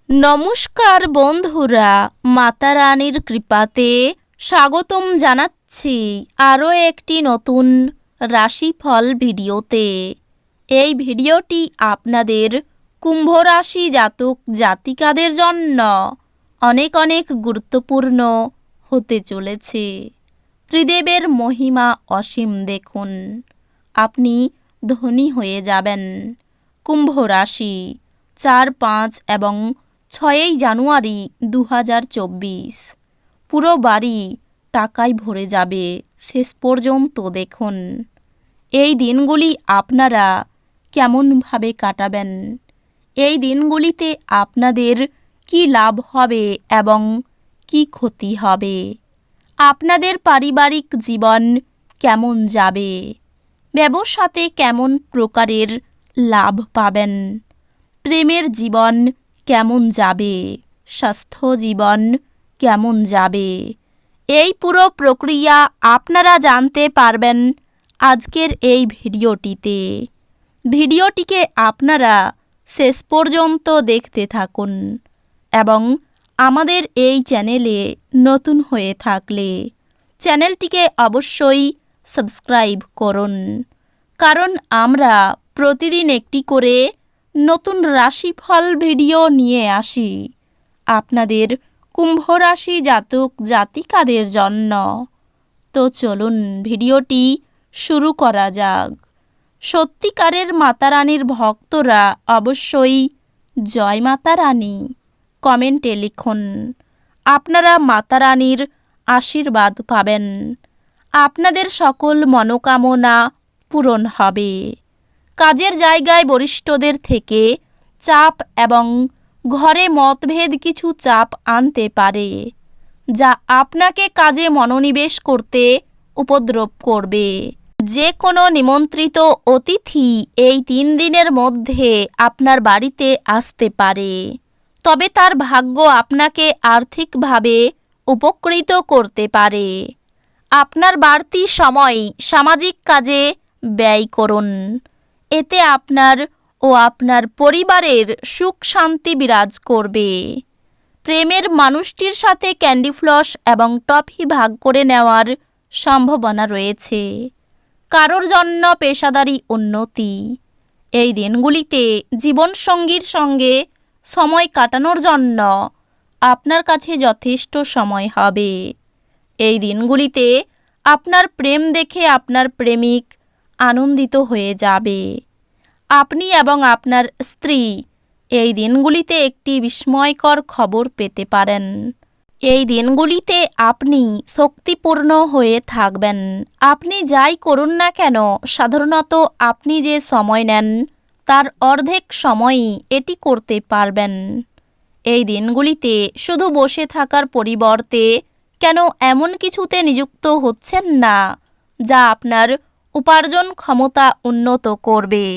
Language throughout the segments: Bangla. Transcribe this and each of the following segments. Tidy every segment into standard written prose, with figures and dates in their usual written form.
নমস্কার বন্ধুরা, মাতা রানীর কৃপাতে স্বাগতম জানাচ্ছি আরও একটি নতুন রাশিফল ভিডিওতে। এই ভিডিওটি আপনাদের কুম্ভ রাশি জাতক জাতিকাদের জন্য অনেক অনেক গুরুত্বপূর্ণ হতে চলেছে। ত্রিদেবের মহিমা অসীম, দেখুন আপনি ধনী হয়ে যাবেন। কুম্ভ রাশি 4, 5 এবং 6 জানুয়ারি 2024 পুরো বাড়ি টাকায় ভরে যাবে। শেষ পর্যন্ত দেখুন এই দিনগুলি আপনারা কেমনভাবে কাটাবেন, এই দিনগুলিতে আপনাদের কি লাভ হবে এবং কি ক্ষতি হবে, আপনাদের পারিবারিক জীবন কেমন যাবে, ব্যবসাতে কেমন প্রকারের লাভ পাবেন, প্রেমের জীবন কেমন যাবে, স্বাস্থ্য জীবন কেমন যাবে, এই পুরো প্রক্রিয়া আপনারা জানতে পারবেন আজকের এই ভিডিওটিতে। ভিডিওটিকে আপনারা শেষ পর্যন্ত দেখতে থাকুন এবং আমাদের এই চ্যানেলে নতুন হয়ে থাকলে চ্যানেলটিকে অবশ্যই সাবস্ক্রাইব করুন, কারণ আমরা প্রতিদিন একটি করে নতুন রাশিফল ভিডিও নিয়ে আসি আপনাদের কুম্ভ রাশি জাতক জাতিকাদের জন্য। তো চলুন ভিডিওটি শুরু করা যাক। সত্যিকারের মাতা রানীর ভক্তরা অবশ্যই জয় মাতা রানী কমেন্টে লিখুন। আপনারা মাতা রানীর আশীর্বাদ পাবেন, আপনাদের সকল মনোকামনা পূরণ হবে। কাজের জায়গায় বরিষ্ঠদের থেকে চাপ এবং ঘরে মতভেদ কিছু চাপ আনতে পারে, যা আপনাকে কাজে মনোনিবেশ করতে উপদ্রব করবে। যে কোনো নিমন্ত্রিত অতিথি এই 3 দিনের মধ্যে আপনার বাড়িতে আসতে পারে, তবে তার ভাগ্য আপনাকে আর্থিকভাবে উপকৃত করতে পারে। আপনার বাড়তি সময় সামাজিক কাজে ব্যয় করুন, এতে আপনার ও আপনার পরিবারের সুখ শান্তি বিরাজ করবে। প্রেমের মানুষটির সাথে ক্যান্ডি ফ্লস এবং টফি ভাগ করে নেওয়ার সম্ভাবনা রয়েছে। কারোর জন্য পেশাদারি উন্নতি। এই দিনগুলিতে জীবনসঙ্গীর সঙ্গে সময় কাটানোর জন্য আপনার কাছে যথেষ্ট সময় হবে। এই দিনগুলিতে আপনার প্রেম দেখে আপনার প্রেমিক আনন্দিত হয়ে যাবে। আপনি এবং আপনার স্ত্রী এই দিনগুলিতে একটি বিস্ময়কর খবর পেতে পারেন। এই দিনগুলিতে আপনি শক্তিপূর্ণ হয়ে থাকবেন। আপনি যাই করুন না কেন, সাধারণত আপনি যে সময় নেন তার অর্ধেক সময়ই এটি করতে পারবেন। এই দিনগুলিতে শুধু বসে থাকার পরিবর্তে কেন এমন কিছুতে নিযুক্ত হচ্ছেন না যা আপনার উপার্জন ক্ষমতা উন্নত করবে।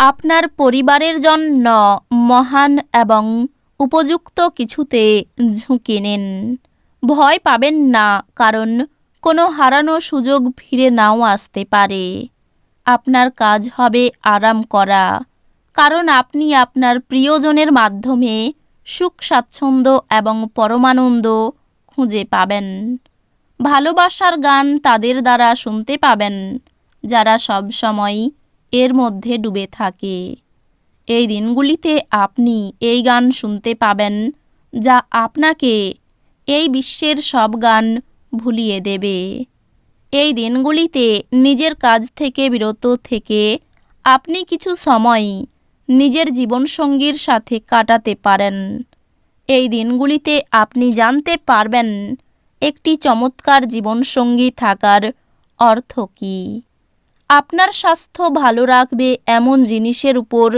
আপনার পরিবারের জন্য মহান এবং উপযুক্ত কিছুতে ঝুঁকি নিন। ভয় পাবেন না, কারণ কোনো হারানো সুযোগ ফিরে নাও আসতে পারে। আপনার কাজ হবে আরাম করা, কারণ আপনি আপনার প্রিয়জনের মাধ্যমে সুখ স্বাচ্ছন্দ্য এবং পরমানন্দ খুঁজে পাবেন। ভালোবাসার গান তাদের দ্বারা শুনতে পাবেন যারা সবসময় এর মধ্যে ডুবে থাকে। এই দিনগুলিতে আপনি এই গান শুনতে পাবেন যা আপনাকে এই বিশ্বের সব গান ভুলিয়ে দেবে। এই দিনগুলিতে নিজের কাজ থেকে বিরত থেকে আপনি কিছু সময় নিজের জীবনসঙ্গীর সাথে কাটাতে পারেন। এই দিনগুলিতে আপনি জানতে পারবেন একটি চমৎকার জীবনসঙ্গী থাকার অর্থ কী। আপনার স্বাস্থ্য ভালো রাখবে এমন জিনিসের উপর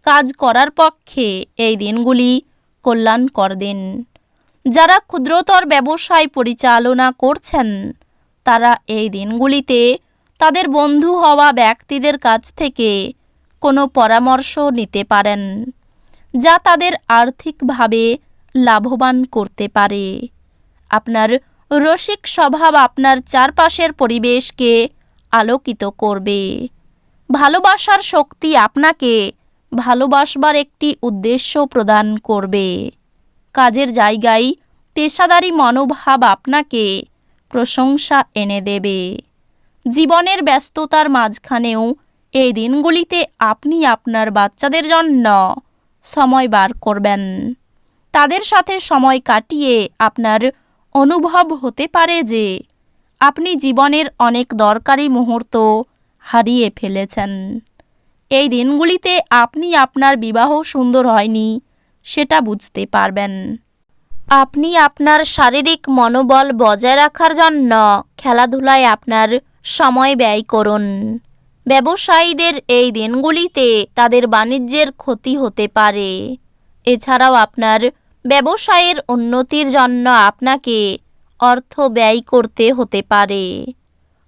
কাজ করার পক্ষে এই দিনগুলি কল্যাণকর দিন। যারা ক্ষুদ্রতর ব্যবসায় পরিচালনা করছেন তারা এই দিনগুলিতে তাদের বন্ধু হওয়া ব্যক্তিদের কাছ থেকে কোনো পরামর্শ নিতে পারেন, যা তাদের আর্থিকভাবে লাভবান করতে পারে। আপনার রসিক স্বভাব আপনার চারপাশের পরিবেশকে আলোকিত করবে। ভালোবাসার শক্তি আপনাকে ভালোবাসবার একটি উদ্দেশ্য প্রদান করবে। কাজের জায়গায় পেশাদারি মনোভাব আপনাকে প্রশংসা এনে দেবে। জীবনের ব্যস্ততার মাঝখানেও এই দিনগুলিতে আপনি আপনার বাচ্চাদের জন্য সময় বার করবেন। তাদের সাথে সময় কাটিয়ে আপনার অনুভব হতে পারে যে আপনি জীবনের অনেক দরকারি মুহূর্ত হারিয়ে ফেলেছেন। এই দিনগুলিতে আপনি আপনার বিবাহ সুন্দর হয়নি সেটা বুঝতে পারবেন। আপনি আপনার শারীরিক মনোবল বজায় রাখার জন্য খেলাধুলায় আপনার সময় ব্যয় করুন। ব্যবসায়ীদের এই দিনগুলিতে তাদের বাণিজ্যের ক্ষতি হতে পারে। এছাড়াও আপনার ব্যবসায়ের উন্নতির জন্য আপনাকে অর্থ ব্যয় করতে হতে পারে।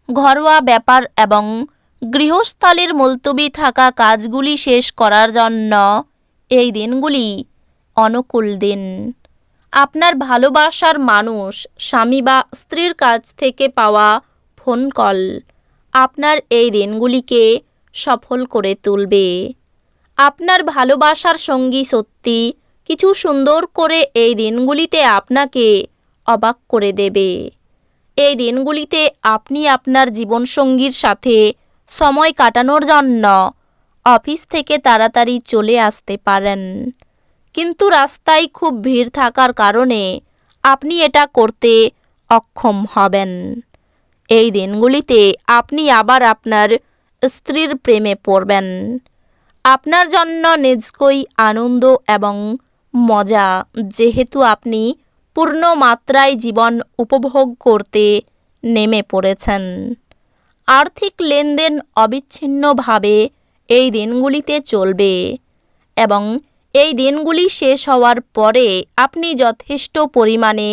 ঘরোয়া ব্যাপার এবং গৃহস্থালির মুলতবি থাকা কাজগুলি শেষ করার জন্য এই দিনগুলি অনুকূল দিন। আপনার ভালোবাসার মানুষ, স্বামী বা স্ত্রীর কাছ থেকে পাওয়া ফোন কল আপনার এই দিনগুলিকে সফল করে তুলবে। আপনার ভালোবাসার সঙ্গী সত্যি কিছু সুন্দর করে এই দিনগুলিতে আপনাকে অবাক করে দেবে। এই দিনগুলিতে আপনি আপনার জীবনসঙ্গীর সাথে সময় কাটানোর জন্য অফিস থেকে তাড়াতাড়ি চলে আসতে পারেন, কিন্তু রাস্তায় খুব ভিড় থাকার কারণে আপনি এটা করতে অক্ষম হবেন। এই দিনগুলিতে আপনি আবার আপনার স্ত্রীর প্রেমে পড়বেন। আপনার জন্য নিজকই আনন্দ এবং মজা, যেহেতু আপনি পূর্ণ মাত্রায় জীবন উপভোগ করতে নেমে পড়েছেন। আর্থিক লেনদেন অবিচ্ছিন্নভাবে এই দিনগুলিতে চলবে এবং এই দিনগুলি শেষ হওয়ার পরে আপনি যথেষ্ট পরিমাণে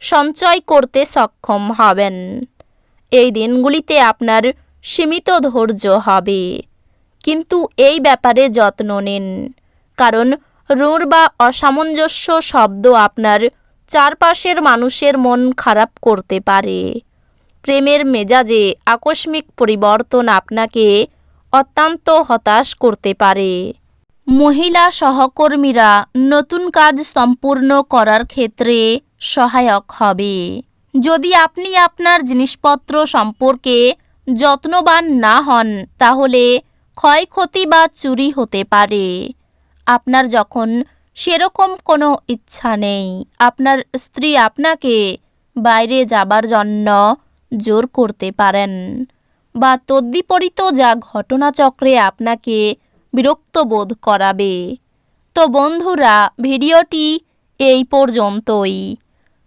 সঞ্চয় করতে সক্ষম হবেন। এই দিনগুলিতে আপনার সীমিত ধৈর্য হবে, কিন্তু এই ব্যাপারে যত্ন নিন, কারণ রূঢ় বা অসামঞ্জস্য শব্দ আপনার চারপাশের মানুষের মন খারাপ করতে পারে। প্রেমের মেজাজে আকস্মিক পরিবর্তন আপনাকে অত্যন্ত হতাশ করতে পারে। মহিলা সহকর্মীরা নতুন কাজ সম্পূর্ণ করার ক্ষেত্রে সহায়ক হবে। যদি আপনি আপনার জিনিসপত্র সম্পর্কে যত্নবান না হন, তাহলে ক্ষয়ক্ষতি বা চুরি হতে পারে। আপনার যখন সেরকম কোনো ইচ্ছা নেই, আপনার স্ত্রী আপনাকে বাইরে যাবার জন্য জোর করতে পারেন, বা তদ্বিপরীত যা ঘটনাচক্রে আপনাকে বিরক্ত বোধ করাবে। তো বন্ধুরা, ভিডিওটি এই পর্যন্তই।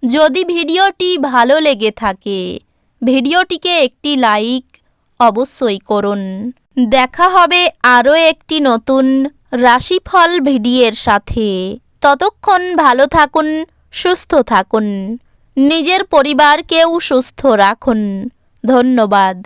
যদি ভিডিওটি ভালো লেগে থাকে, ভিডিওটিকে একটি লাইক অবশ্যই করুন। দেখা হবে আরও একটি নতুন রাশিফল ভিডিওর সাথে। ততক্ষণ ভালো থাকুন, সুস্থ থাকুন, নিজের পরিবারকেও সুস্থ রাখুন। ধন্যবাদ।